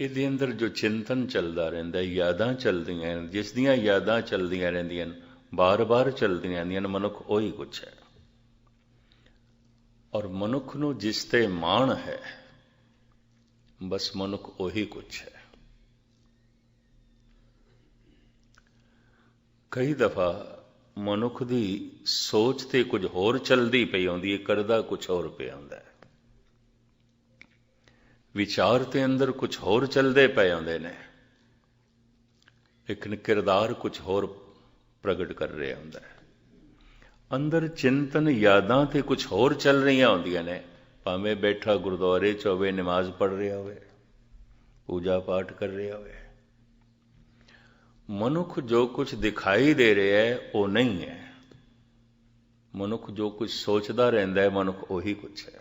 ਇਹਦੇ ਅੰਦਰ ਜੋ ਚਿੰਤਨ ਚੱਲਦਾ ਰਹਿੰਦਾ, ਯਾਦਾਂ ਚੱਲਦੀਆਂ, ਜਿਸ ਦੀਆਂ ਯਾਦਾਂ ਚੱਲਦੀਆਂ ਰਹਿੰਦੀਆਂ ਨੇ, ਬਾਰ-ਬਾਰ ਚੱਲਦੀਆਂ ਰਹਿੰਦੀਆਂ ਨੇ, ਮਨੁੱਖ ਉਹੀ ਕੁਛ ਹੈ। ਔਰ ਮਨੁੱਖ ਨੂੰ ਜਿਸ ਤੇ ਮਾਣ ਹੈ, ਬਸ ਮਨੁੱਖ ਉਹੀ ਕੁਛ ਹੈ। ਕਈ ਦਫਾ ਮਨੁੱਖ ਦੀ ਸੋਚ ਤੇ ਕੁਝ ਹੋਰ ਚੱਲਦੀ ਪਈ ਆਉਂਦੀ ਹੈ, ਕਰਦਾ ਕੁਛ ਹੋਰ ਪਿਆ ਹੁੰਦਾ ਹੈ। ਵਿਚਾਰ ਤੇ ਅੰਦਰ ਕੁਛ ਹੋਰ ਚੱਲਦੇ ਪਏ ਆਉਂਦੇ ਨੇ, ਲੇਕਿਨ ਕਿਰਦਾਰ ਕੁਛ ਹੋਰ ਪ੍ਰਗਟ ਕਰ ਰਿਹਾ ਹੁੰਦਾ ਹੈ। ਅੰਦਰ ਚਿੰਤਨ, ਯਾਦਾਂ ਤੇ ਕੁਛ ਹੋਰ ਚੱਲ ਰਹੀਆਂ ਹੁੰਦੀਆਂ ਨੇ। ਭਾਵੇਂ ਬੈਠਾ ਗੁਰਦੁਆਰੇ 'ਚ ਹੋਵੇ, ਨਮਾਜ਼ ਪੜ੍ਹ ਰਿਹਾ ਹੋਵੇ, ਪੂਜਾ ਪਾਠ ਕਰ ਰਿਹਾ ਹੋਵੇ, ਮਨੁੱਖ ਜੋ ਕੁਛ ਦਿਖਾਈ ਦੇ ਰਿਹਾ ਹੈ ਉਹ ਨਹੀਂ ਹੈ। ਮਨੁੱਖ ਜੋ ਕੁਛ ਸੋਚਦਾ ਰਹਿੰਦਾ ਹੈ, ਮਨੁੱਖ ਉਹੀ ਕੁਛ ਹੈ।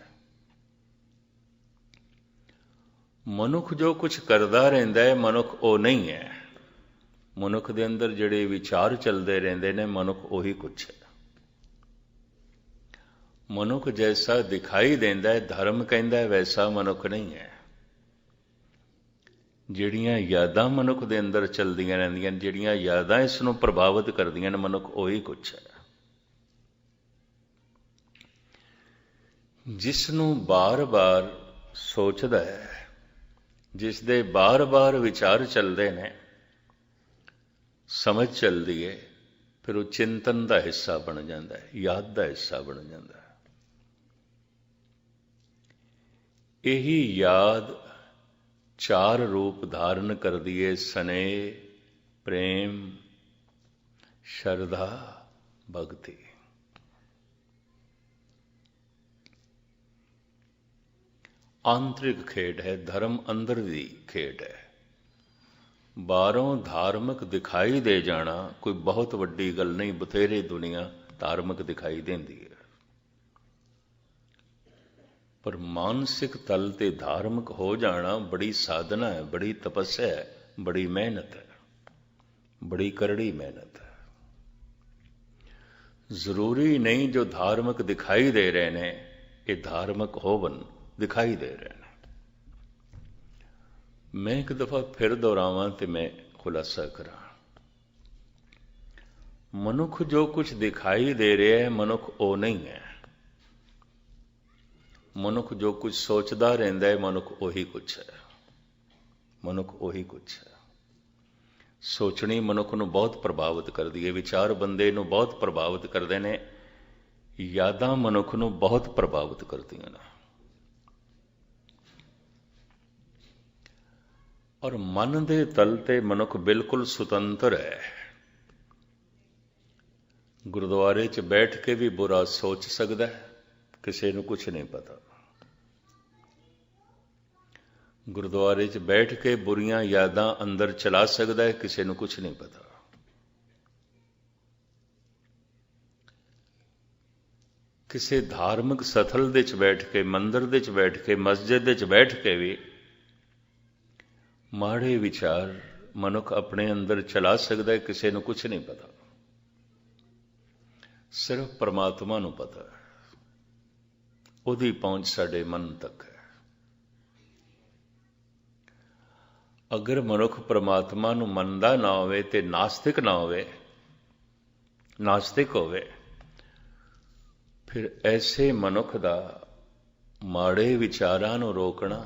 ਮਨੁੱਖ ਜੋ ਕੁਛ ਕਰਦਾ ਰਹਿੰਦਾ ਹੈ, ਮਨੁੱਖ ਉਹ ਨਹੀਂ ਹੈ। ਮਨੁੱਖ ਦੇ ਅੰਦਰ ਜਿਹੜੇ ਵਿਚਾਰ ਚੱਲਦੇ ਰਹਿੰਦੇ ਨੇ, ਮਨੁੱਖ ਉਹੀ ਕੁਛ ਹੈ। ਮਨੁੱਖ ਜੈਸਾ ਦਿਖਾਈ ਦਿੰਦਾ ਹੈ, ਧਰਮ ਕਹਿੰਦਾ ਵੈਸਾ ਮਨੁੱਖ ਨਹੀਂ ਹੈ। ਜਿਹੜੀਆਂ ਯਾਦਾਂ ਮਨੁੱਖ ਦੇ ਅੰਦਰ ਚੱਲਦੀਆਂ ਰਹਿੰਦੀਆਂ ਨੇ, ਜਿਹੜੀਆਂ ਯਾਦਾਂ ਇਸ ਨੂੰ ਪ੍ਰਭਾਵਿਤ ਕਰਦੀਆਂ ਨੇ, ਮਨੁੱਖ ਉਹੀ ਕੁਛ ਹੈ। ਜਿਸ ਨੂੰ ਬਾਰ-ਬਾਰ ਸੋਚਦਾ ਹੈ, ਜਿਸ ਦੇ ਬਾਰ-ਬਾਰ ਵਿਚਾਰ ਚੱਲਦੇ ਨੇ, ਸਮਝ ਚੱਲਦੀ ਹੈ, ਫਿਰ ਉਹ ਚਿੰਤਨ ਦਾ ਹਿੱਸਾ ਬਣ ਜਾਂਦਾ ਹੈ, ਯਾਦ ਦਾ ਹਿੱਸਾ ਬਣ ਜਾਂਦਾ ਹੈ। ਇਹੀ ਯਾਦ ਚਾਰ ਰੂਪ ਧਾਰਨ ਕਰਦੀ ਹੈ: ਸਨੇਹ, ਪ੍ਰੇਮ, ਸ਼ਰਧਾ, ਭਗਤੀ। ਆਂਤਰਿਕ ਖੇਡ ਹੈ, ਧਰਮ ਅੰਦਰ ਦੀ ਖੇਡ ਹੈ। ਬਾਹਰੋਂ ਧਾਰਮਿਕ ਦਿਖਾਈ ਦੇ ਜਾਣਾ ਕੋਈ ਬਹੁਤ ਵੱਡੀ ਗੱਲ ਨਹੀਂ। ਬਥੇਰੇ ਦੁਨੀਆ ਧਾਰਮਿਕ ਦਿਖਾਈ ਦਿੰਦੀ ਹੈ, ਪਰ ਮਾਨਸਿਕ ਤਲ ਤੇ ਧਾਰਮਿਕ ਹੋ ਜਾਣਾ ਬੜੀ ਸਾਧਨਾ ਹੈ, ਬੜੀ ਤਪੱਸਿਆ ਹੈ, ਬੜੀ ਮਿਹਨਤ ਹੈ, ਬੜੀ ਕਰੜੀ ਮਿਹਨਤ ਹੈ। ਜ਼ਰੂਰੀ ਨਹੀਂ ਜੋ ਧਾਰਮਿਕ ਦਿਖਾਈ ਦੇ ਰਹੇ ਨੇ ਇਹ ਧਾਰਮਿਕ ਹੋਵਨ, ਦਿਖਾਈ ਦੇ ਰਹੇ ਨੇ। ਮੈਂ ਇੱਕ ਦਫਾ ਫਿਰ ਦੁਹਰਾਵਾਂ ਤੇ ਮੈਂ ਖੁਲਾਸਾ ਕਰਾਂ। ਮਨੁੱਖ ਜੋ ਕੁਝ ਦਿਖਾਈ ਦੇ ਰਿਹਾ ਹੈ, ਮਨੁੱਖ ਉਹ ਨਹੀਂ ਹੈ। ਮਨੁੱਖ ਜੋ ਕੁਝ ਸੋਚਦਾ ਰਹਿੰਦਾ ਹੈ, ਮਨੁੱਖ ਉਹੀ ਕੁਛ ਹੈ। ਮਨੁੱਖ ਉਹੀ ਕੁਛ ਹੈ। ਸੋਚਣੀ ਮਨੁੱਖ ਨੂੰ ਬਹੁਤ ਪ੍ਰਭਾਵਿਤ ਕਰਦੀ ਹੈ, ਵਿਚਾਰ ਬੰਦੇ ਨੂੰ ਬਹੁਤ ਪ੍ਰਭਾਵਿਤ ਕਰਦੇ ਨੇ, ਯਾਦਾਂ ਮਨੁੱਖ ਨੂੰ ਬਹੁਤ ਪ੍ਰਭਾਵਿਤ ਕਰਦੀਆਂ ਨੇ। ਔਰ ਮਨ ਦੇ ਤਲ ਤੇ ਮਨੁੱਖ ਬਿਲਕੁਲ ਸੁਤੰਤਰ ਹੈ। ਗੁਰਦੁਆਰੇ 'ਚ ਬੈਠ ਕੇ ਵੀ ਬੁਰਾ ਸੋਚ ਸਕਦਾ ਹੈ, ਕਿਸੇ ਨੂੰ ਕੁਛ ਨਹੀਂ ਪਤਾ। ਗੁਰਦੁਆਰੇ 'ਚ ਬੈਠ ਕੇ ਬੁਰੀਆਂ ਯਾਦਾਂ ਅੰਦਰ ਚਲਾ ਸਕਦਾ ਹੈ, ਕਿਸੇ ਨੂੰ ਕੁਛ ਨਹੀਂ ਪਤਾ। ਕਿਸੇ ਧਾਰਮਿਕ ਸਥਲ ਦੇ 'ਚ ਬੈਠ ਕੇ, ਮੰਦਿਰ ਦੇ 'ਚ ਬੈਠ ਕੇ, ਮਸਜਿਦ ਦੇ 'ਚ ਬੈਠ ਕੇ ਵੀ ਮਾੜੇ ਵਿਚਾਰ ਮਨੁੱਖ ਆਪਣੇ ਅੰਦਰ ਚਲਾ ਸਕਦਾ ਹੈ, ਕਿਸੇ ਨੂੰ ਕੁਛ ਨਹੀਂ ਪਤਾ। ਸਿਰਫ ਪਰਮਾਤਮਾ ਨੂੰ ਪਤਾ ਹੈ, ਉਹਦੀ ਪਹੁੰਚ ਸਾਡੇ ਮਨ ਤੱਕ ਹੈ। ਅਗਰ ਮਨੁੱਖ ਪਰਮਾਤਮਾ ਨੂੰ ਮੰਨਦਾ ਨਾ ਹੋਵੇ ਤੇ ਨਾਸਤਿਕ ਨਾ ਹੋਵੇ, ਨਾਸਤਿਕ ਹੋਵੇ, ਫਿਰ ਐਸੇ ਮਨੁੱਖ ਦਾ ਮਾੜੇ ਵਿਚਾਰਾਂ ਨੂੰ ਰੋਕਣਾ,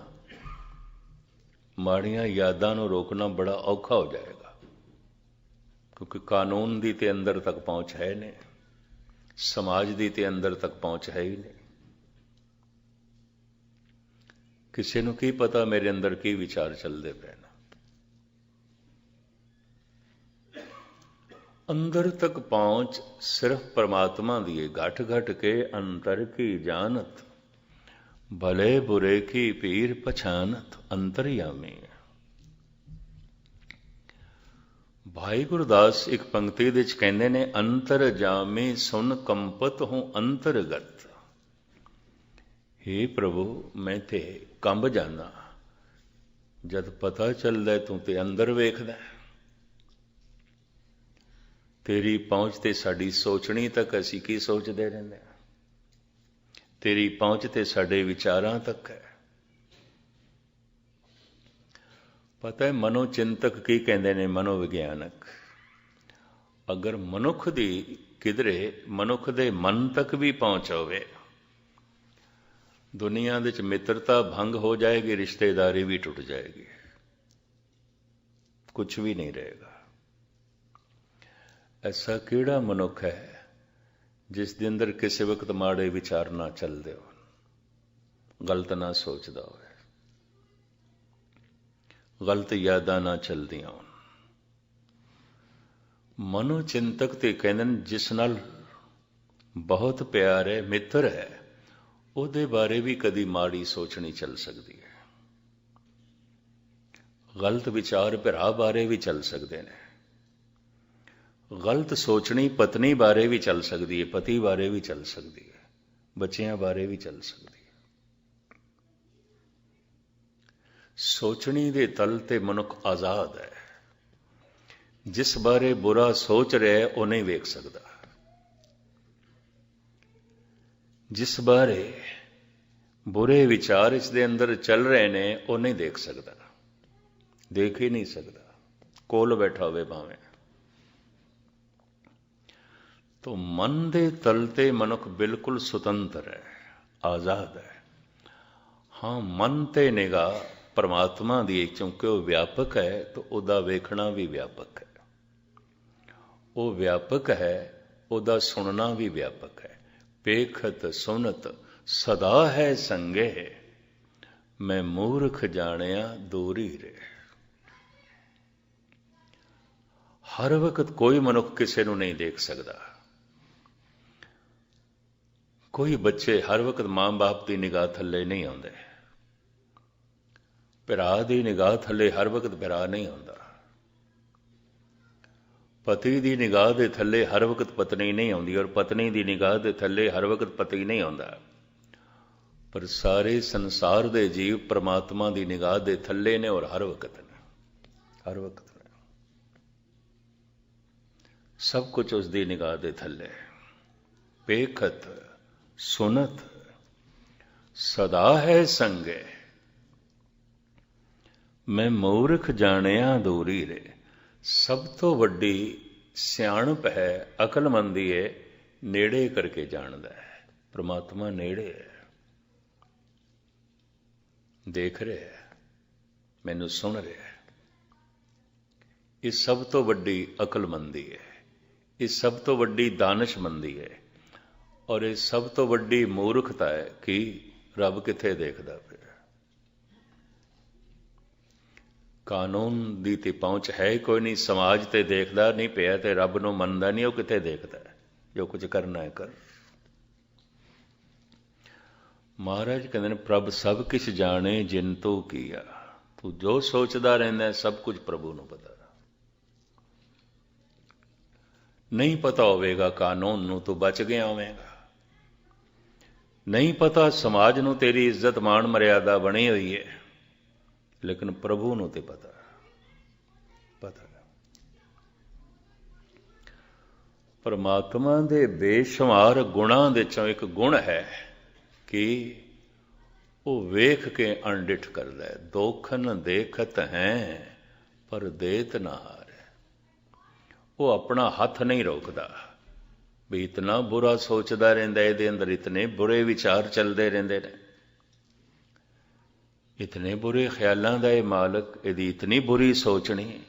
ਮਾੜੀਆਂ ਯਾਦਾਂ ਨੂੰ ਰੋਕਣਾ ਬੜਾ ਔਖਾ ਹੋ ਜਾਏਗਾ। ਕਿਉਂਕਿ ਕਾਨੂੰਨ ਦੀ ਤੇ ਅੰਦਰ ਤੱਕ ਪਹੁੰਚ ਹੈ ਨਹੀਂ, ਸਮਾਜ ਦੀ ਤੇ ਅੰਦਰ ਤੱਕ ਪਹੁੰਚ ਹੈ ਹੀ ਨਹੀਂ। ਕਿਸੇ ਨੂੰ ਕੀ ਪਤਾ ਮੇਰੇ ਅੰਦਰ ਕੀ ਵਿਚਾਰ ਚੱਲਦੇ ਪਏ ਨੇ। ਅੰਦਰ ਤੱਕ ਪਹੁੰਚ ਸਿਰਫ ਪਰਮਾਤਮਾ ਦੀ ਹੈ। ਘਟ ਘਟ ਕੇ ਅੰਤਰ ਕੀ ਜਾਨਤ, ਭਲੇ ਬੁਰੇ ਕੀ ਪੀਰ ਪਛਾਨਤ, ਅੰਤਰਯਾਮੀ। ਭਾਈ ਗੁਰਦਾਸ ਇੱਕ ਪੰਕਤੀ ਦੇ ਵਿੱਚ ਕਹਿੰਦੇ ਨੇ, ਅੰਤਰ ਜਾਮੇ ਸੁਨ ਕੰਪਤ ਹੂੰ ਅੰਤਰਗਤ। ਹੇ ਪ੍ਰਭੂ, ਮੈਂ ਤੇ ਕੰਬ ਜਾਨਾ ਜਦ ਪਤਾ ਚੱਲਦਾ ਤੂੰ ਤੇ ਅੰਦਰ ਵੇਖਦਾ। ਤੇਰੀ ਪਹੁੰਚ ਤੇ ਸਾਡੀ ਸੋਚਣੀ ਤੱਕ, ਅਸੀਂ ਕੀ ਸੋਚਦੇ ਰਹਿੰਦੇ ਹਾਂ। ਤੇਰੀ ਪਹੁੰਚ ਤੇ ਸਾਡੇ ਵਿਚਾਰਾਂ ਤੱਕ ਹੈ। ਪਤਾ ਹੈ ਮਨੋਚਿੰਤਕ ਕੀ ਕਹਿੰਦੇ ਨੇ, ਮਨੋਵਿਗਿਆਨਕ? ਅਗਰ ਮਨੁੱਖ ਦੀ ਕਿਧਰੇ ਮਨੁੱਖ ਦੇ ਮਨ ਤੱਕ ਵੀ ਪਹੁੰਚ ਹੋਵੇ, ਦੁਨੀਆ ਦੇ ਵਿੱਚ ਮਿੱਤਰਤਾ ਭੰਗ ਹੋ ਜਾਏਗੀ, ਰਿਸ਼ਤੇਦਾਰੀ ਵੀ ਟੁੱਟ ਜਾਏਗੀ, ਕੁਛ ਵੀ ਨਹੀਂ ਰਹੇਗਾ। ਐਸਾ ਕਿਹੜਾ ਮਨੁੱਖ ਹੈ ਜਿਸ ਦੇ ਅੰਦਰ ਕਿਸੇ ਵਕਤ ਮਾੜੇ ਵਿਚਾਰ ਨਾ ਚੱਲਦੇ ਹੋਣ, ਗਲਤ ਨਾ ਸੋਚਦਾ ਹੋਵੇ, ਗਲਤ ਯਾਦਾਂ ਨਾ ਚੱਲਦੀਆਂ ਹੋਣ? ਮਨੋਚਿੰਤਕ ਤੇ ਕਹਿੰਦੇ ਨੇ ਜਿਸ ਨਾਲ ਬਹੁਤ ਪਿਆਰ ਹੈ, ਮਿੱਤਰ ਹੈ, ਉਹਦੇ ਬਾਰੇ ਵੀ ਕਦੀ ਮਾੜੀ ਸੋਚ ਨਹੀਂ ਚੱਲ ਸਕਦੀ ਹੈ। ਗਲਤ ਵਿਚਾਰ ਭਰਾ ਬਾਰੇ ਵੀ ਚੱਲ ਸਕਦੇ ਨੇ, ਗਲਤ ਸੋਚਣੀ ਪਤਨੀ ਬਾਰੇ ਵੀ ਚੱਲ ਸਕਦੀ ਹੈ, ਪਤੀ ਬਾਰੇ ਵੀ ਚੱਲ ਸਕਦੀ ਹੈ, ਬੱਚਿਆਂ ਬਾਰੇ ਵੀ ਚੱਲ ਸਕਦੀ ਹੈ। ਸੋਚਣੀ ਦੇ ਤਲ ਤੇ ਮਨੁੱਖ ਆਜ਼ਾਦ ਹੈ। ਜਿਸ ਬਾਰੇ ਬੁਰਾ ਸੋਚ ਰਿਹਾ ਉਹ ਨਹੀਂ ਵੇਖ ਸਕਦਾ, ਜਿਸ ਬਾਰੇ ਬੁਰੇ ਵਿਚਾਰ ਇਸ ਦੇ ਅੰਦਰ ਚੱਲ ਰਹੇ ਨੇ ਉਹ ਨਹੀਂ ਦੇਖ ਸਕਦਾ, ਦੇਖ ਹੀ ਨਹੀਂ ਸਕਦਾ, ਕੋਲ ਬੈਠਾ ਹੋਵੇ ਭਾਵੇਂ। ਤੋ ਮਨ ਦੇ ਤਲ ਤੇ ਮਨੁੱਖ ਬਿਲਕੁਲ ਸੁਤੰਤਰ ਹੈ, ਆਜ਼ਾਦ ਹੈ। ਹਾਂ, ਮਨ ਤੇ ਨਿਗਾਹ ਪਰਮਾਤਮਾ ਦੀ, ਕਿਉਂਕਿ ਉਹ ਵਿਆਪਕ ਹੈ ਤਾਂ ਉਹਦਾ ਵੇਖਣਾ ਵੀ ਵਿਆਪਕ ਹੈ, ਉਹ ਵਿਆਪਕ ਹੈ, ਉਹਦਾ ਸੁਣਨਾ ਵੀ ਵਿਆਪਕ ਹੈ। ਪੇਖਤ ਸੁਨਤ ਸਦਾ ਹੈ ਸੰਗੇ, ਮੈਂ ਮੂਰਖ ਜਾਣਿਆ ਦੂਰੀ ਰੇ। ਹਰ ਵਕਤ ਕੋਈ ਮਨੁੱਖ ਕਿਸੇ ਨੂੰ ਨਹੀਂ ਦੇਖ ਸਕਦਾ। ਕੋਈ ਬੱਚੇ ਹਰ ਵਕਤ ਮਾਂ-ਬਾਪ ਦੀ ਨਿਗਾਹ ਥੱਲੇ ਨਹੀਂ ਆਉਂਦੇ, ਭਰਾ ਦੀ ਨਿਗਾਹ ਥੱਲੇ ਹਰ ਵਕਤ ਭਰਾ ਨਹੀਂ ਆਉਂਦਾ, ਪਤੀ ਦੀ ਨਿਗਾਹ ਦੇ ਥੱਲੇ ਹਰ ਵਕਤ ਪਤਨੀ ਨਹੀਂ ਆਉਂਦੀ, ਔਰ ਪਤਨੀ ਦੀ ਨਿਗਾਹ ਦੇ ਥੱਲੇ ਹਰ ਵਕਤ ਪਤੀ ਨਹੀਂ ਆਉਂਦਾ। ਪਰ ਸਾਰੇ ਸੰਸਾਰ ਦੇ ਜੀਵ ਪਰਮਾਤਮਾ ਦੀ ਨਿਗਾਹ ਦੇ ਥੱਲੇ ਨੇ, ਔਰ ਹਰ ਵਕਤ ਨੇ, ਹਰ ਵਕਤ ਨੇ, ਸਭ ਕੁਝ ਉਸ ਦੀ ਨਿਗਾਹ ਦੇ ਥੱਲੇ। ਪੇਖਤ ਸੁਨਤ ਸਦਾ ਹੈ ਸੰਗੇ, ਮੈਂ ਮੂਰਖ ਜਾਣਿਆ ਦੂਰੀ ਰੇ। ਸਭ ਤੋਂ ਵੱਡੀ ਸਿਆਣਪ ਹੈ, ਅਕਲਮੰਦੀ ਹੈ, ਨੇੜੇ ਕਰਕੇ ਜਾਣਦਾ ਹੈ। ਪ੍ਰਮਾਤਮਾ ਨੇੜੇ ਹੈ, ਦੇਖ ਰਿਹਾ ਹੈ, ਮੈਨੂੰ ਸੁਣ ਰਿਹਾ ਹੈ। ਇਹ ਸਭ ਤੋਂ ਵੱਡੀ ਅਕਲਮੰਦੀ ਹੈ, ਇਹ ਸਭ ਤੋਂ ਵੱਡੀ ਦਾਨਸ਼ਮੰਦੀ ਹੈ, ਔਰ ਇਹ ਸਭ ਤੋਂ ਵੱਡੀ ਮੂਰਖਤਾ ਹੈ ਕਿ ਰੱਬ ਕਿੱਥੇ ਦੇਖਦਾ ਪਿਆ। ਕਾਨੂੰਨ ਦੀ ਤੇ ਪਹੁੰਚ ਹੈ ਕੋਈ ਨਹੀਂ, ਸਮਾਜ ਤੇ ਦੇਖਦਾ ਨਹੀਂ ਪਿਆ ਤੇ ਰੱਬ ਨੂੰ ਮੰਨਦਾ ਨਹੀਂ, ਉਹ ਕਿੱਥੇ ਦੇਖਦਾ ਹੈ? ਜੋ ਕੁਝ ਕਰਨਾ ਹੈ ਕਰ। ਮਹਾਰਾਜ ਕਹਿੰਦੇ ਨੇ ਪ੍ਰਭ ਸਭ ਕੁਛ ਜਾਣੇ ਜਿਨ ਤੂੰ ਕੀਆ। ਤੂੰ ਜੋ ਸੋਚਦਾ ਰਹਿੰਦਾ ਸਭ ਕੁਝ ਪ੍ਰਭੂ ਨੂੰ ਪਤਾ। ਨਹੀਂ ਪਤਾ ਹੋਵੇਗਾ ਕਾਨੂੰਨ ਨੂੰ, ਤੂੰ ਬਚ ਗਿਆ ਹੋਵੇਗਾ। ਨਹੀਂ ਪਤਾ ਸਮਾਜ ਨੂੰ ਤੇਰੀ ਇੱਜ਼ਤ ਮਾਣ ਮਰਿਆਦਾ ਬਣੀ ਹੋਈ ਹੈ, ਲੇਕਿਨ ਪ੍ਰਭੂ ਨੂੰ ਤੇ ਪਤਾ। ਪਰਮਾਤਮਾ ਦੇ ਬੇਸ਼ੁਮਾਰ ਗੁਣਾਂ ਦੇ ਚੋਂ ਇੱਕ ਗੁਣ ਹੈ ਕਿ ਉਹ ਵੇਖ ਕੇ ਅਣਡਿੱਠ ਕਰਦਾ ਹੈ। ਦੋਖਨ ਦੇਖਤ ਹੈ ਪਰ ਦੇਤ ਨਾ ਹਾਰ। ਉਹ ਆਪਣਾ ਹੱਥ ਨਹੀਂ ਰੋਕਦਾ ਵੀ ਇਤਨਾ ਬੁਰਾ ਸੋਚਦਾ ਰਹਿੰਦਾ, ਇਹਦੇ ਅੰਦਰ ਇਤਨੇ ਬੁਰੇ ਵਿਚਾਰ ਚੱਲਦੇ ਰਹਿੰਦੇ ਨੇ, ਇਤਨੇ ਬੁਰੇ ਖਿਆਲਾਂ ਦਾ ਇਹ ਮਾਲਕ, ਇਹਦੀ ਇਤਨੀ ਬੁਰੀ ਸੋਚਣੀ,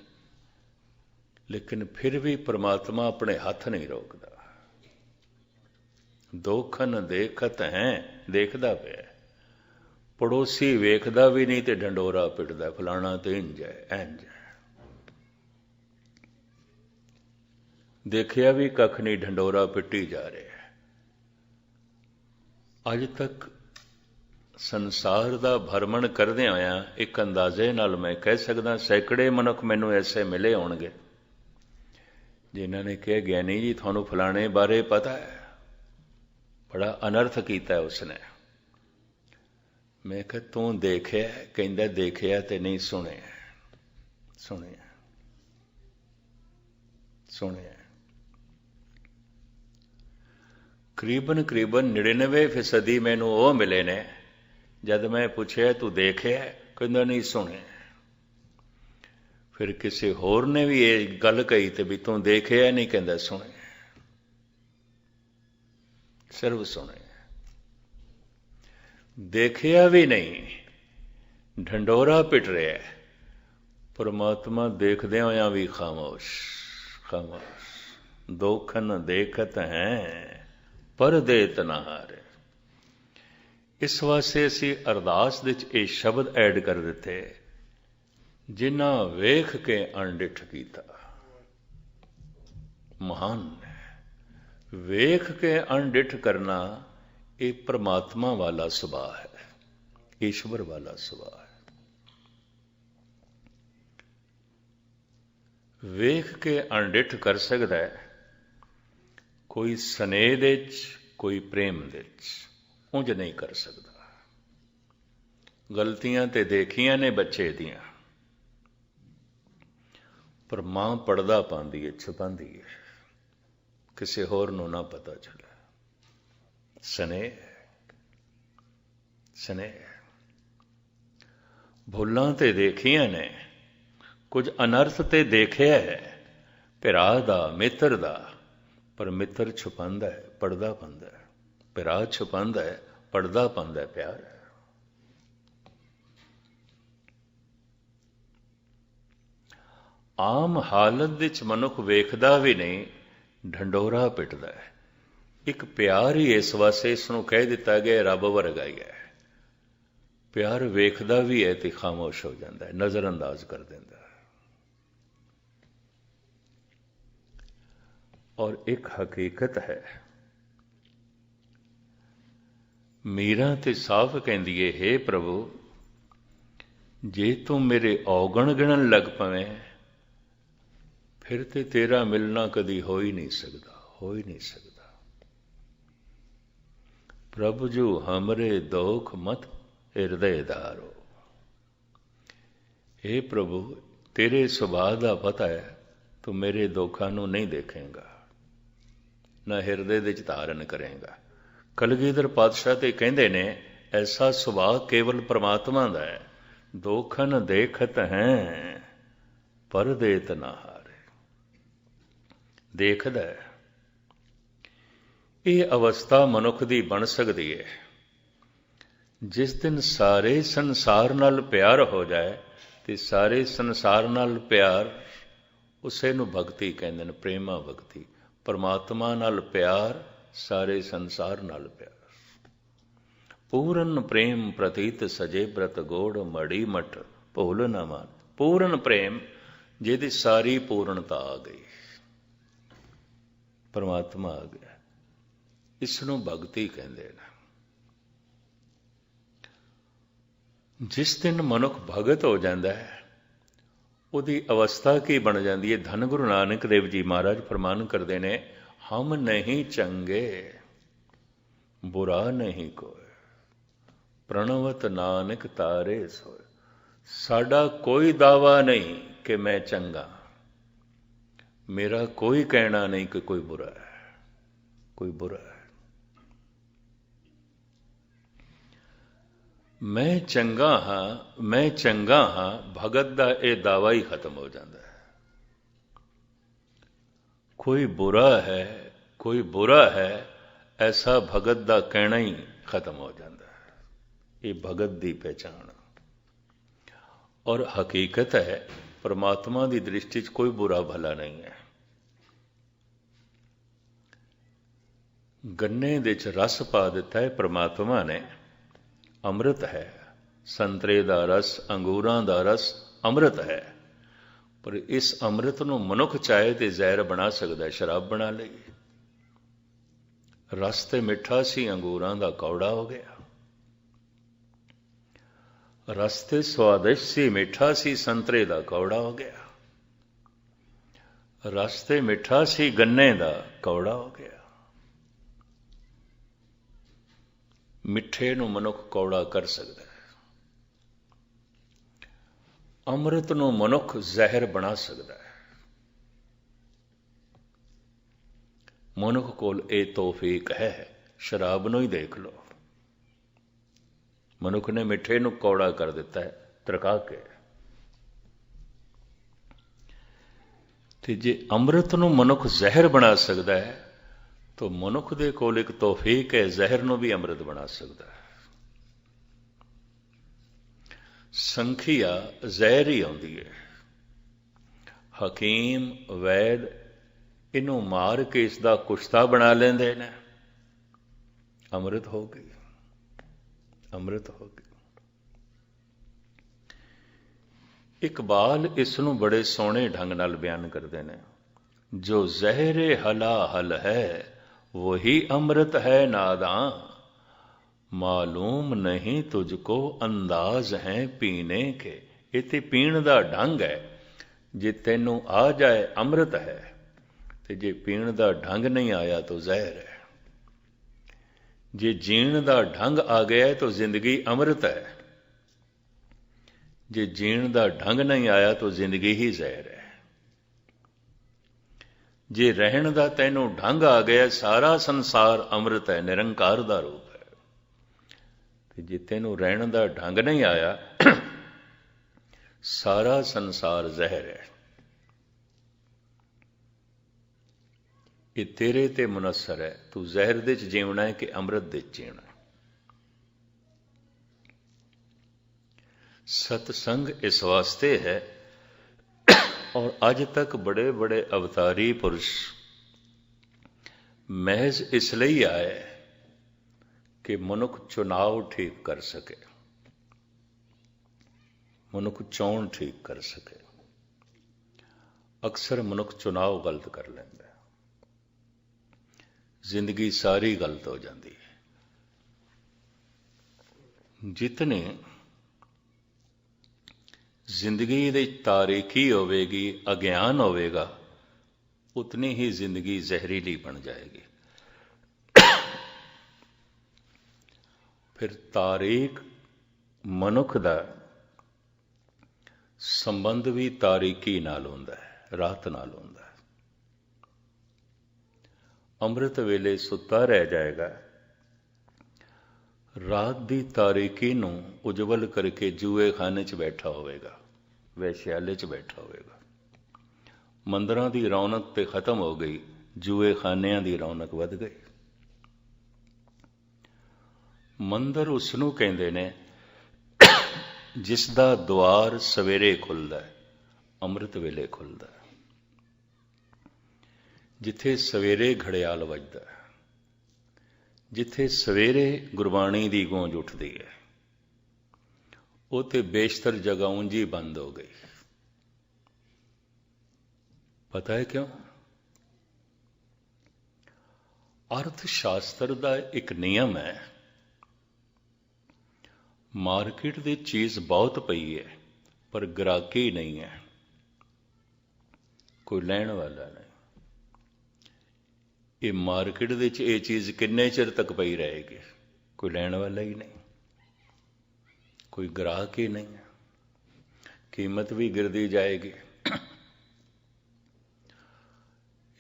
ਲੇਕਿਨ ਫਿਰ ਵੀ ਪਰਮਾਤਮਾ ਆਪਣੇ ਹੱਥ ਨਹੀਂ ਰੋਕਦਾ। ਦੋਖਨ ਦੇਖਤ ਹੈ, ਦੇਖਦਾ ਪਿਆ। ਪੜੋਸੀ ਵੇਖਦਾ ਵੀ ਨਹੀਂ ਤੇ ਢੰਡੋਰਾ ਪਿੱਟਦਾ, ਫਲਾਣਾ ਤੇ ਇੰਝ ਹੈ, ਇੰਝ ਹੈ। ਦੇਖਿਆ ਵੀ ਕੱਖ ਨਹੀਂ, ਢੰਡੋਰਾ ਪਿੱਟੀ ਜਾ ਰਿਹਾ। ਅੱਜ ਤੱਕ ਸੰਸਾਰ ਦਾ ਭਰਮਣ ਕਰਦਿਆਂ ਹੋਇਆਂ ਇੱਕ ਅੰਦਾਜ਼ੇ ਨਾਲ ਮੈਂ ਕਹਿ ਸਕਦਾ ਸੈਂਕੜੇ ਮਨੁੱਖ ਮੈਨੂੰ ਐਸੇ ਮਿਲੇ ਹੋਣਗੇ ਜਿਨ੍ਹਾਂ ਨੇ ਕਿਹਾ ਗਿਆਨੀ ਜੀ ਤੁਹਾਨੂੰ ਫਲਾਣੇ ਬਾਰੇ ਪਤਾ ਹੈ, ਬੜਾ ਅਨਰਥ ਕੀਤਾ ਉਸਨੇ। ਮੈਂ ਕਿਹਾ ਤੂੰ ਦੇਖਿਆ? ਕਹਿੰਦਾ ਦੇਖਿਆ ਤੇ ਨਹੀਂ ਸੁਣਿਆ। ਸੁਣਿਆ ਸੁਣਿਆ। ਕਰੀਬਨ 99% ਮੈਨੂੰ ਉਹ ਮਿਲੇ ਨੇ, ਜਦ ਮੈਂ ਪੁੱਛਿਆ ਤੂੰ ਦੇਖਿਆ? ਕਹਿੰਦਾ ਨਹੀਂ ਸੁਣਿਆ। फिर किसी होर ने भी ये गल कही तो भी तू देखिया नहीं, कहता सुने, सिर्फ सुने, देखिया भी नहीं, ढंडोरा पिट रहा है। परमात्मा देखदे होया भी खामोश, खामोश। दोखन देखत हैं पर देत ना हारे। इस वास्ते असी अरदास विच ये शब्द ऐड कर दिते, जिन्ना वेख के अणडिठ कीता। महान है। वेख के अणडिठ करना ये परमात्मा वाला सुभाव है, ईश्वर वाला सुभाव है। वेख के अणडिठ कर सकता है कोई स्नेह दे च, कोई प्रेम दे च, उंज नहीं कर सकता। गलतियां ते देखियां ने बच्चे दियां, पर मां पड़दा पांदी है, छुपांदी है, किसी होर नूं ना पता चले। स्नेह, स्नेह। भुलां ते देखियां ने, कुछ अनर्थ ते देखिया है भरा दा, मित्र दा, पर मित्र छुपांदा है, पड़दा पांदा है। भरा छुपांदा है, पड़दा पांदा है प्यार। आम हालत विच मनुख वेखदा भी नहीं, ढंडोरा पिटदा है। एक प्यार ही इस वास्ते इसनूं कह दिता गया रब वर्गा ही है। प्यार वेखदा भी है तो खामोश हो जाता है, नज़रअंदाज कर देता है। और एक हकीकत है, मीरा ते साफ कहती है, हे प्रभु जे तू मेरे औगण गिणन लग पवें फिर ते तेरा मिलना कदी हो ही नहीं सकता, हो ही नहीं सकता। प्रभु जो हमरे दोख मत हृदय धारो। हे प्रभु तेरे सुभाव का पता है, तू मेरे दोखा नूं नहीं देखेगा, ना हृदय विच धारण करेगा। कलगीधर पातशाह ते कहंदे ने, ऐसा सुभाव केवल परमात्मा दा है। दोखन देखत हैं पर देत ना हारे। देखदा है। ये अवस्था मनुख दी बन सकती है जिस दिन सारे संसार नाल प्यार हो जाए, तो सारे संसार नाल प्यार उसे नूं भगती कहंदे ने, प्रेमा भगती। परमात्मा नाल प्यार, सारे संसार नाल प्यार। पूरन प्रेम प्रतीत सजे ब्रत गोड़, मड़ी मठ भूल न मान। पूरन प्रेम जिहदी सारी पूर्णता आ गई, परमात्मा आ गया, इसनूं भगती कहंदे ने। जिस दिन मनुख भगत हो जाता है, उहदी अवस्था की बन जाती है। धन गुरु नानक देव जी महाराज फरमान करते हैं, हम नहीं चंगे बुरा नहीं कोई, प्रणवत नानक तारे सोए। साडा कोई दावा नहीं कि मैं चंगा, मेरा कोई कहना नहीं कि कोई बुरा है, कोई बुरा है। मैं चंगा हाँ, मैं चंगा हाँ, भगत दा ये दावा ही खत्म हो जाता है। कोई बुरा है, कोई बुरा है, ऐसा भगत दा कहना ही खत्म हो जाता है। ये भगत दी पहचान और हकीकत है। परमात्मा की दृष्टि च कोई बुरा भला नहीं है। गन्ने दे च रस पा दिता है परमात्मा ने, अमृत है। संतरे दा रस, अंगूरां दा रस अमृत है। पर इस अमृत नूं मनुख चाहे तो जहर बना सकता है, शराब बना ली। रस ते मिठा सी, अंगूरां दा कौड़ा हो गया। रस ते स्वादिष्ट सी, मिठा सी, संतरे दा कौड़ा हो गया। रस ते मिठा सी, गन्ने दा कौड़ा हो गया। मिठे नूं मनुख कौड़ा कर सकता है, अमृत नूं मनुख जहर बना सकता है। मनुख कोल ये तौफीक है। शराब नूं ही देख लो, मनुख ने मिठे नूं कौड़ा कर दिता है तरका के। ਤੇ ਜੇ ਅੰਮ੍ਰਿਤ ਨੂੰ ਮਨੁੱਖ ਜ਼ਹਿਰ ਬਣਾ ਸਕਦਾ ਹੈ ਤਾਂ ਮਨੁੱਖ ਦੇ ਕੋਲ ਇੱਕ ਤੌਫੀਕ ਹੈ, ਜ਼ਹਿਰ ਨੂੰ ਵੀ ਅੰਮ੍ਰਿਤ ਬਣਾ ਸਕਦਾ ਹੈ। ਸੰਖੀਆ ਜ਼ਹਿਰ ਹੀ ਆਉਂਦੀ ਹੈ, ਹਕੀਮ ਵੈਦ ਇਹਨੂੰ ਮਾਰ ਕੇ ਇਸ ਦਾ ਕੁਸ਼ਤਾ ਬਣਾ ਲੈਂਦੇ ਨੇ, ਅੰਮ੍ਰਿਤ ਹੋ ਗਈ, ਅੰਮ੍ਰਿਤ ਹੋ ਗਈ। ਇਕਬਾਲ ਇਸ ਨੂੰ ਬੜੇ ਸੋਹਣੇ ਢੰਗ ਨਾਲ ਬਿਆਨ ਕਰਦੇ ਨੇ, ਜੋ ਜ਼ਹਿਰੇ ਹਲਾ ਹਲ ਹੈ ਵਹੀ ਅੰਮ੍ਰਿਤ ਹੈ ਨਾਦਾਂ, ਮਾਲੂਮ ਨਹੀਂ ਤੁਝਕੋ ਅੰਦਾਜ਼ ਹੈ ਪੀਣੇ ਕੇ। ਇਹ ਤੇ ਪੀਣ ਦਾ ਢੰਗ ਹੈ, ਜੇ ਤੈਨੂੰ ਆ ਜਾਏ ਅੰਮ੍ਰਿਤ ਹੈ, ਤੇ ਜੇ ਪੀਣ ਦਾ ਢੰਗ ਨਹੀਂ ਆਇਆ ਤਾਂ ਜ਼ਹਿਰ ਹੈ। ਜੇ ਜੀਣ ਦਾ ਢੰਗ ਆ ਗਿਆ ਤਾਂ ਜ਼ਿੰਦਗੀ ਅੰਮ੍ਰਿਤ ਹੈ, ਜੇ ਜੀਣ ਦਾ ਢੰਗ ਨਹੀਂ ਆਇਆ ਤਾਂ ਜ਼ਿੰਦਗੀ ਹੀ ਜ਼ਹਿਰ ਹੈ। ਜੇ ਰਹਿਣ ਦਾ ਤੈਨੂੰ ਢੰਗ ਆ ਗਿਆ, ਸਾਰਾ ਸੰਸਾਰ ਅੰਮ੍ਰਿਤ ਹੈ, ਨਿਰੰਕਾਰ ਦਾ ਰੂਪ ਹੈ। ਤੇ ਜੇ ਤੈਨੂੰ ਰਹਿਣ ਦਾ ਢੰਗ ਨਹੀਂ ਆਇਆ, ਸਾਰਾ ਸੰਸਾਰ ਜ਼ਹਿਰ ਹੈ। ਇਹ ਤੇਰੇ ਤੇ ਮੁਨੱਸਰ ਹੈ, ਤੂੰ ਜ਼ਹਿਰ ਦੇ ਚ ਜੀਵਣਾ ਹੈ ਕਿ ਅੰਮ੍ਰਿਤ ਦੇ ਚ ਜੀਵਣਾ ਹੈ। ਸਤਸੰਗ ਇਸ ਵਾਸਤੇ ਹੈ, ਔਰ ਅੱਜ ਤੱਕ ਬੜੇ ਬੜੇ ਅਵਤਾਰੀ ਪੁਰਸ਼ ਮਹਿਜ਼ ਇਸ ਲਈ ਆਏ ਕਿ ਮਨੁੱਖ ਚੁਣਾਵ ਠੀਕ ਕਰ ਸਕੇ, ਮਨੁੱਖ ਚੋਣ ਠੀਕ ਕਰ ਸਕੇ। ਅਕਸਰ ਮਨੁੱਖ ਚੁਣਾਵ ਗਲਤ ਕਰ ਲੈਂਦਾ, ਜ਼ਿੰਦਗੀ ਸਾਰੀ ਗਲਤ ਹੋ ਜਾਂਦੀ ਹੈ। ਜਿਤਨੇ ਜ਼ਿੰਦਗੀ ਦੇ ਤਾਰੀਕੀ ਹੋਵੇਗੀ, ਅਗਿਆਨ ਹੋਵੇਗਾ, ਉਤਨੀ ਹੀ ਜ਼ਿੰਦਗੀ ਜ਼ਹਿਰੀਲੀ ਬਣ ਜਾਏਗੀ। ਫਿਰ ਤਾਰੀਕ ਮਨੁੱਖ ਦਾ ਸੰਬੰਧ ਵੀ ਤਾਰੀਕੀ ਨਾਲ ਹੁੰਦਾ ਹੈ, ਰਾਤ ਨਾਲ ਹੁੰਦਾ ਹੈ। ਅੰਮ੍ਰਿਤ ਵੇਲੇ ਸੁੱਤਾ ਰਹਿ ਜਾਏਗਾ, ਰਾਤ ਦੀ ਤਾਰੀਕੀ ਨੂੰ ਉਜਵਲ ਕਰਕੇ ਜੂਏ ਖਾਨੇ 'ਚ ਬੈਠਾ ਹੋਵੇਗਾ, ਵੈਸ਼ਿਆਲੇ 'ਚ ਬੈਠਾ ਹੋਵੇਗਾ। ਮੰਦਰਾਂ ਦੀ ਰੌਣਕ ਤੇ ਖਤਮ ਹੋ ਗਈ, ਜੂਏ ਖਾਨਿਆਂ ਦੀ ਰੌਣਕ ਵੱਧ ਗਈ। ਮੰਦਰ ਉਸ ਨੂੰ ਕਹਿੰਦੇ ਨੇ ਜਿਸ ਦਾ ਦੁਆਰ ਸਵੇਰੇ ਖੁੱਲ੍ਹਦਾ ਹੈ, ਅੰਮ੍ਰਿਤ ਵੇਲੇ ਖੁੱਲ੍ਹਦਾ ਹੈ। ਜਿੱਥੇ ਸਵੇਰੇ ਘੜਿਆਲ ਵੱਜਦਾ ਹੈ, ਜਿੱਥੇ ਸਵੇਰੇ ਗੁਰਬਾਣੀ ਦੀ ਗੂੰਜ ਉੱਠਦੀ ਹੈ, ਉਹ ਤੇ ਬੇਸ਼ਤਰ ਜਗ੍ਹਾ ਉਂਝ ਹੀ ਬੰਦ ਹੋ ਗਈ। ਪਤਾ ਹੈ ਕਿਉਂ? ਅਰਥ ਸ਼ਾਸਤਰ ਦਾ ਇੱਕ ਨਿਯਮ ਹੈ, ਮਾਰਕੀਟ ਦੀ ਚੀਜ਼ ਬਹੁਤ ਪਈ ਹੈ ਪਰ ਗ੍ਰਾਹਕੀ ਨਹੀਂ ਹੈ, ਕੋਈ ਲੈਣ ਵਾਲਾ ਨਹੀਂ। ਇਹ ਮਾਰਕੀਟ ਦੇ ਵਿੱਚ ਇਹ ਚੀਜ਼ ਕਿੰਨੇ ਚਿਰ ਤੱਕ ਪਈ ਰਹੇਗੀ? ਕੋਈ ਲੈਣ ਵਾਲਾ ਹੀ ਨਹੀਂ, ਕੋਈ ਗ੍ਰਾਹਕ ਹੀ ਨਹੀਂ, ਕੀਮਤ ਵੀ ਗਿਰਦੀ ਜਾਏਗੀ।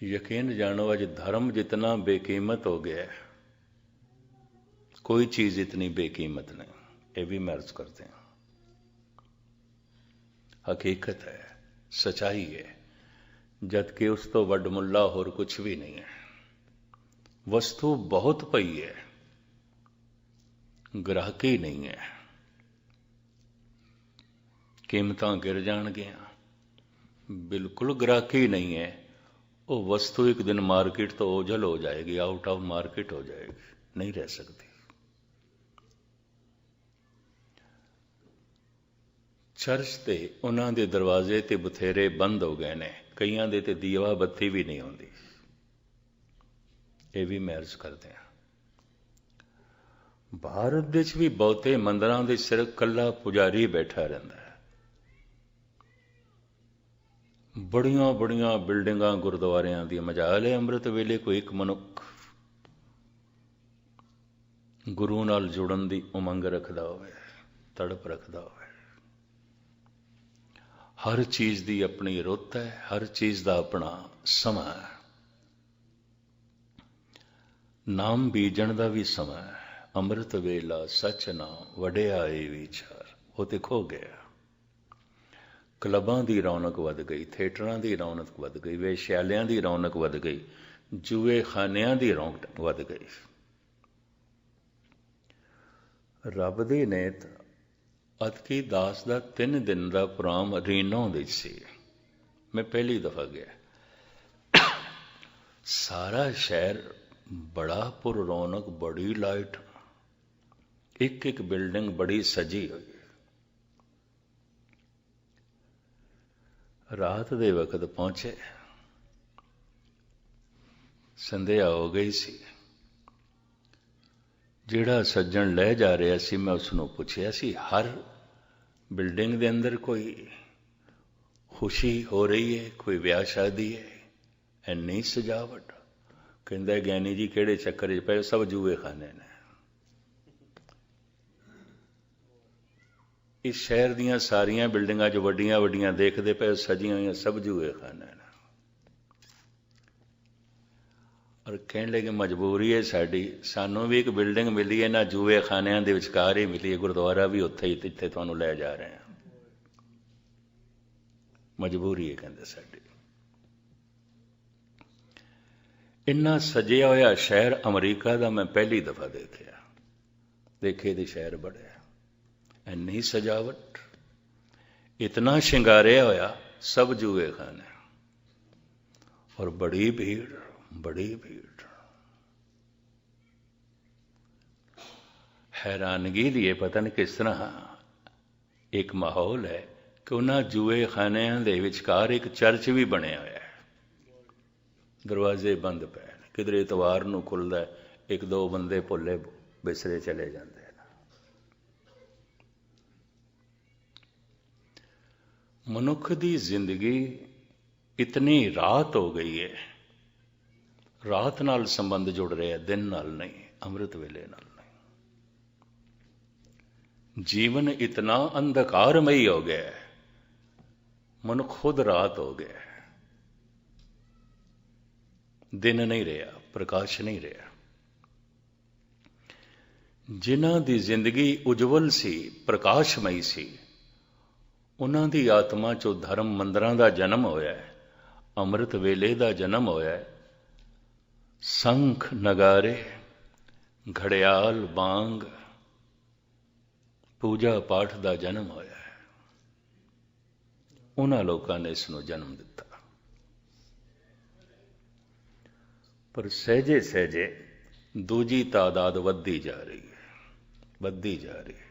ਯਕੀਨ ਜਾਣੋ, ਅੱਜ ਧਰਮ जितना बेकीमत हो गया है, कोई चीज इतनी बेकीमत नहीं। ये भी मैं अर्ज करते हैं, हकीकत है, सच्चाई है, जबकि उस तो वड मुल्ला होर कुछ भी नहीं है। वस्तु बहुत पई है, ग्राहकी नहीं है, कीमतां गिर जाणगियां, बिल्कुल ग्राहकी नहीं है। वो वस्तु एक दिन मार्केट तो ओझल हो जाएगी, आउट ऑफ मार्केट हो जाएगी, नहीं रह सकती। चर्च ते उन्हां दे दरवाजे ते बथेरे बंद हो गए ने, कईयां दे ते दीवा बत्ती भी नहीं होंदी। ये भी मैं अर्ज करते हैं, भारत दे च भी बहुते मंदिरां दे सिर कल्ला पुजारी बैठा रहिंदा है। बड़ियां बड़ियां बिल्डिंगां गुरुद्वारियां दी मजाल है, अंम੍ਰਿਤ ਵੇਲੇ कोई एक मनुख गुरु नाल जुड़न दी उमंग रखदा होवे, तड़प रखदा होवे। हर चीज दी अपनी रुत है, हर चीज दा अपना समा है। नाम बीजण दा भी समा है। ਅੰਮ੍ਰਿਤ ਵੇਲਾ सच नाम वडियाई विचार, वो ते खो गया। ਕਲੱਬਾਂ ਦੀ ਰੌਣਕ ਵੱਧ ਗਈ, ਥੀਏਟਰਾਂ ਦੀ ਰੌਣਕ ਵੱਧ ਗਈ, ਵੇਸ਼ਿਆਲਿਆਂ ਦੀ ਰੌਣਕ ਵੱਧ ਗਈ, ਜੂਏ ਖਾਨਿਆਂ ਦੀ ਰੌਣਕ ਵੱਧ ਗਈ। ਰੱਬ ਦੀ ਨੇਤ ਅਤਕੀ ਦਾਸ ਦਾ 3 ਦਿਨ ਦਾ ਪ੍ਰੋਗਰਾਮ ਰੀਨੋ ਵਿੱਚ ਸੀ। ਮੈਂ ਪਹਿਲੀ ਦਫਾ ਗਿਆ। ਸਾਰਾ ਸ਼ਹਿਰ ਬੜਾ ਪੁਰ ਰੌਣਕ, ਬੜੀ ਲਾਈਟ, ਇੱਕ ਇੱਕ ਬਿਲਡਿੰਗ ਬੜੀ ਸਜੀ ਹੋਈ। ਰਾਤ ਦੇ ਵਕਤ ਪਹੁੰਚੇ, ਸੰਧਿਆ ਹੋ ਗਈ ਸੀ। ਜਿਹੜਾ ਸੱਜਣ ਲੈ ਜਾ ਰਿਹਾ ਸੀ, ਮੈਂ ਉਸਨੂੰ ਪੁੱਛਿਆ ਸੀ, ਹਰ ਬਿਲਡਿੰਗ ਦੇ ਅੰਦਰ ਕੋਈ ਖੁਸ਼ੀ ਹੋ ਰਹੀ ਹੈ, ਕੋਈ ਵਿਆਹ ਸ਼ਾਦੀ ਹੈ, ਇੰਨੀ ਸਜਾਵਟ? ਕਹਿੰਦਾ ਗਿਆਨੀ ਜੀ ਕਿਹੜੇ ਚੱਕਰ 'ਚ ਪਏ, ਸਭ ਜੂਏ ਖਾਨੇ ਨੇ। ਇਸ ਸ਼ਹਿਰ ਦੀਆਂ ਸਾਰੀਆਂ ਬਿਲਡਿੰਗਾਂ 'ਚ ਵੱਡੀਆਂ ਵੱਡੀਆਂ ਦੇਖਦੇ ਪਏ, ਸਜੀਆਂ ਹੋਈਆਂ ਸਭ ਜੂਏ ਖਾਨੇ ਨੇ। ਔਰ ਕਹਿਣ ਲੱਗੇ ਮਜਬੂਰੀ ਹੈ ਸਾਡੀ, ਸਾਨੂੰ ਵੀ ਇੱਕ ਬਿਲਡਿੰਗ ਮਿਲੀ ਹੈ ਨਾ ਜੂਏ ਖਾਨਿਆਂ ਦੇ ਵਿਚਕਾਰ ਹੀ ਮਿਲੀ ਹੈ, ਗੁਰਦੁਆਰਾ ਵੀ ਉੱਥੇ ਹੀ, ਜਿੱਥੇ ਤੁਹਾਨੂੰ ਲੈ ਜਾ ਰਹੇ ਹਾਂ। ਮਜਬੂਰੀ ਹੈ ਕਹਿੰਦੇ ਸਾਡੀ। ਇੰਨਾ ਸਜਿਆ ਹੋਇਆ ਸ਼ਹਿਰ ਅਮਰੀਕਾ ਦਾ ਮੈਂ ਪਹਿਲੀ ਦਫਾ ਦੇਖਿਆ। ਦੇਖੇ ਦੇ ਸ਼ਹਿਰ ਬੜਿਆ, ਇੰਨੀ ਸਜਾਵਟ, ਇਤਨਾ ਸ਼ਿੰਗਾਰਿਆ ਹੋਇਆ, ਸਭ ਜੂਏ ਖਾਨੇ, ਔਰ ਬੜੀ ਭੀੜ, ਬੜੀ ਭੀੜ। ਹੈਰਾਨਗੀ ਲਈ ਪਤਾ ਨਹੀਂ ਕਿਸ ਤਰ੍ਹਾਂ ਇੱਕ ਮਾਹੌਲ ਹੈ ਕਿ ਉਹਨਾਂ ਜੂਏ ਖਾਨਿਆਂ ਦੇ ਵਿਚਕਾਰ ਇੱਕ ਚਰਚ ਵੀ ਬਣਿਆ ਹੋਇਆ ਹੈ। ਦਰਵਾਜ਼ੇ ਬੰਦ ਪਏ ਨੇ, ਕਿਧਰੇ ਇਤਵਾਰ ਨੂੰ ਖੁੱਲ੍ਹਦਾ, 1-2 ਬੰਦੇ ਭੁੱਲੇ ਬਿਸਰੇ ਚਲੇ ਜਾਂਦੇ ਨੇ। ਮਨੁੱਖ ਦੀ ਜ਼ਿੰਦਗੀ ਇਤਨੀ ਰਾਤ ਹੋ ਗਈ ਹੈ, ਰਾਤ ਨਾਲ ਸੰਬੰਧ ਜੁੜ ਰਿਹਾ, ਦਿਨ ਨਾਲ ਨਹੀਂ, ਅੰਮ੍ਰਿਤ ਵੇਲੇ ਨਾਲ ਨਹੀਂ। ਜੀਵਨ ਇਤਨਾ ਅੰਧਕਾਰਮਈ ਹੋ ਗਿਆ, ਮਨੁੱਖ ਖੁਦ ਰਾਤ ਹੋ ਗਿਆ, ਦਿਨ ਨਹੀਂ ਰਿਹਾ, ਪ੍ਰਕਾਸ਼ ਨਹੀਂ ਰਿਹਾ। ਜਿਨ੍ਹਾਂ ਦੀ ਜ਼ਿੰਦਗੀ ਉਜਵਲ ਸੀ, ਪ੍ਰਕਾਸ਼ਮਈ ਸੀ, ਉਹਨਾਂ ਦੀ ਆਤਮਾ 'ਚੋਂ ਧਰਮ ਮੰਦਰਾਂ ਦਾ ਜਨਮ ਹੋਇਆ ਹੈ, ਅੰਮ੍ਰਿਤ ਵੇਲੇ ਦਾ ਜਨਮ ਹੋਇਆ ਹੈ, ਸੰਖ ਨਗਾਰੇ, ਘੜਿਆਲ ਬਾਂਗ, ਪੂਜਾ ਪਾਠ ਦਾ ਜਨਮ ਹੋਇਆ ਹੈ। ਉਹਨਾਂ ਲੋਕਾਂ ਨੇ ਇਸ ਨੂੰ ਜਨਮ ਦਿੱਤਾ। ਪਰ ਸਹਿਜੇ ਸਹਿਜੇ ਦੂਜੀ ਤਾਦਾਦ ਵੱਧਦੀ ਜਾ ਰਹੀ ਹੈ, ਵੱਧਦੀ ਜਾ ਰਹੀ ਹੈ।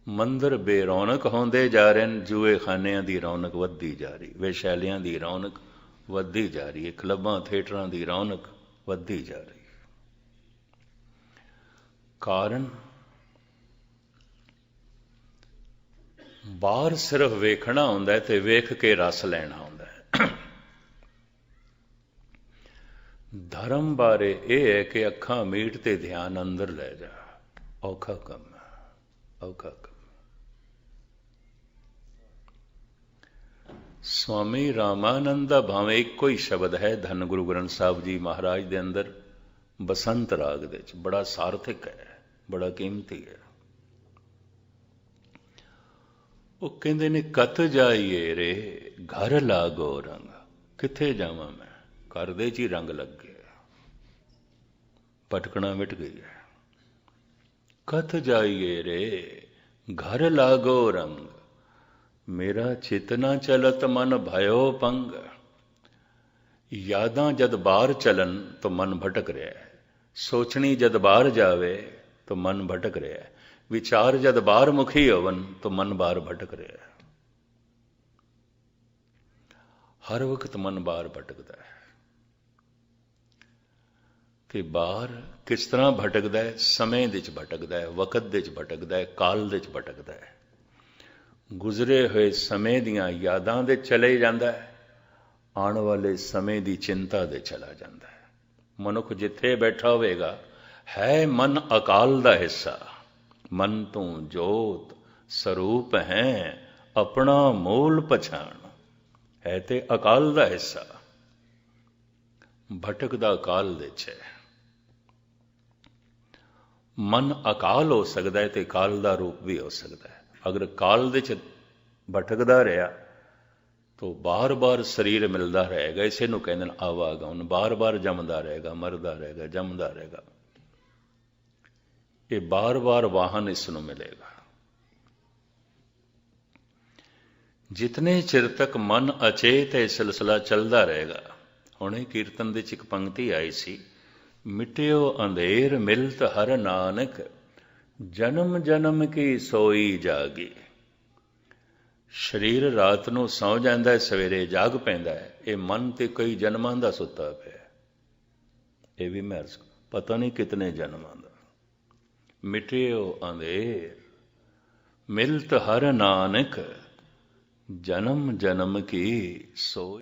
ਮੰਦਰ ਬੇਰੌਣਕ ਹੁੰਦੇ ਜਾ ਰਹੇ ਨੇ, ਜੂਏ ਖਾਨਿਆਂ ਦੀ ਰੌਣਕ ਵੱਧਦੀ ਜਾ ਰਹੀ, ਵੇਸ਼ਾਲਿਆਂ ਦੀ ਰੌਣਕ ਵੱਧਦੀ ਜਾ ਰਹੀ ਹੈ, ਕਲੱਬਾਂ ਥੀਏਟਰਾਂ ਦੀ ਰੌਣਕ ਵੱਧਦੀ ਜਾ ਰਹੀ ਹੈ। ਕਾਰਨ ਬਾਹਰ ਸਿਰਫ ਵੇਖਣਾ ਹੁੰਦਾ ਤੇ ਵੇਖ ਕੇ ਰਸ ਲੈਣਾ ਹੁੰਦਾ ਹੈ। ਧਰਮ ਬਾਰੇ ਇਹ ਹੈ ਕਿ ਅੱਖਾਂ ਮੀਟ ਤੇ ਧਿਆਨ ਅੰਦਰ ਲੈ ਜਾ। ਔਖਾ ਕੰਮ ਹੈ, ਔਖਾ ਕੰਮ। ਸਵਾਮੀ ਰਾਮਾਨੰਦ ਦਾ ਭਾਵੇਂ ਇੱਕੋ ਹੀ ਸ਼ਬਦ ਹੈ ਧੰਨ ਗੁਰੂ ਗ੍ਰੰਥ ਸਾਹਿਬ ਜੀ ਮਹਾਰਾਜ ਦੇ ਅੰਦਰ, ਬਸੰਤ ਰਾਗ ਦੇ ਵਿੱਚ, ਬੜਾ ਸਾਰਥਿਕ ਹੈ, ਬੜਾ ਕੀਮਤੀ ਹੈ। ਉਹ ਕਹਿੰਦੇ ਨੇ ਕਤ ਜਾਈਏ ਰੇ ਘਰ ਲਾਗੋ ਰੰਗ। ਕਿੱਥੇ ਜਾਵਾਂ ਮੈਂ, ਘਰ ਦੇ 'ਚ ਹੀ ਰੰਗ ਲੱਗ ਗਿਆ, ਭਟਕਣਾ ਮਿਟ ਗਈ ਹੈ। ਕਤ ਜਾਈਏ ਰੇ ਘਰ ਲਾਗੋ ਰੰਗ, ਮੇਰਾ ਚਿਤ ਨਾ ਚਲਤ ਮਨ ਭਇਓ ਪੰਗ। ਯਾਦਾਂ ਜਦ ਬਾਹਰ ਚਲਨ ਤਾਂ ਮਨ ਭਟਕ ਰਿਹਾ ਹੈ, ਸੋਚਣੀ ਜਦ ਬਾਹਰ ਜਾਵੇ ਤਾਂ ਮਨ ਭਟਕ ਰਿਹਾ ਹੈ, ਵਿਚਾਰ ਜਦ ਬਾਹਰ ਮੁਖੀ ਹੋਵਨ ਤਾਂ ਮਨ ਬਾਹਰ ਭਟਕ ਰਿਹਾ ਹੈ। ਹਰ ਵਕਤ ਮਨ ਬਾਹਰ ਭਟਕਦਾ ਹੈ। ਕਿ ਬਾਹਰ ਕਿਸ ਤਰ੍ਹਾਂ ਭਟਕਦਾ ਹੈ? ਸਮੇਂ ਦੇ 'ਚ ਭਟਕਦਾ ਹੈ, ਵਕਤ ਦੇ 'ਚ ਭਟਕਦਾ ਹੈ, ਕਾਲ ਦੇ 'ਚ ਭਟਕਦਾ ਹੈ। ਗੁਜ਼ਰੇ ਹੋਏ ਸਮੇਂ ਦੀਆਂ ਯਾਦਾਂ ਦੇ ਚਲੇ ਜਾਂਦਾ ਹੈ, ਆਉਣ ਵਾਲੇ ਸਮੇਂ ਦੀ ਚਿੰਤਾ ਦੇ ਚਲਾ ਜਾਂਦਾ ਹੈ। ਮਨੁੱਖ ਜਿੱਥੇ ਬੈਠਾ ਹੋਵੇਗਾ, ਹੈ ਮਨ ਅਕਾਲ ਦਾ ਹਿੱਸਾ। ਮਨ ਤੂੰ ਜੋਤ ਸਰੂਪ ਹੈ, ਆਪਣਾ ਮੂਲ ਪਛਾਣ, ਹੈ ਤੇ ਅਕਾਲ ਦਾ ਹਿੱਸਾ। ਭਟਕਦਾ ਅਕਾਲ ਦੇ 'ਚ ਹੈ। ਮਨ ਅਕਾਲ ਹੋ ਸਕਦਾ ਹੈ ਤੇ ਕਾਲ ਦਾ ਰੂਪ ਵੀ ਹੋ ਸਕਦਾ ਹੈ। ਅਗਰ ਕਾਲ ਦੇ 'ਚ ਭਟਕਦਾ ਰਿਹਾ तो बार बार शरीर मिलता रहेगा। इसे नूं कहंदे ने आवागमन, बार बार जमदा रहेगा, मरदा रहेगा, जमदा रहेगा। ये बार बार वाहन इसनूं मिलेगा। जितने चिर तक मन अचेत है सिलसिला चलता रहेगा। हुणे कीर्तन दे च एक पंक्ति आई सी, मिटियो अंधेर मिलत हर नानक, जन्म जन्म की सोई जागी। शरीर रात ਨੂੰ ਸੌਂ ਜਾਂਦਾ ਹੈ, ਸਵੇਰੇ ਜਾਗ ਪੈਂਦਾ ਹੈ। ਇਹ ਮਨ ਤੇ ਕਈ ਜਨਮਾਂ ਦਾ ਸੁੱਤਾ ਪਿਆ। ਇਹ ਵੀ ਮਹਿਰਸ ਪਤਾ ਨਹੀਂ ਕਿਤਨੇ ਜਨਮਾਂ ਦਾ। ਮਿਟਿਓ ਅੰਧੇਰ ਮਿਲਤ ਹਰ ਨਾਨਕ, ਜਨਮ ਜਨਮ ਕੀ ਸੋਈ।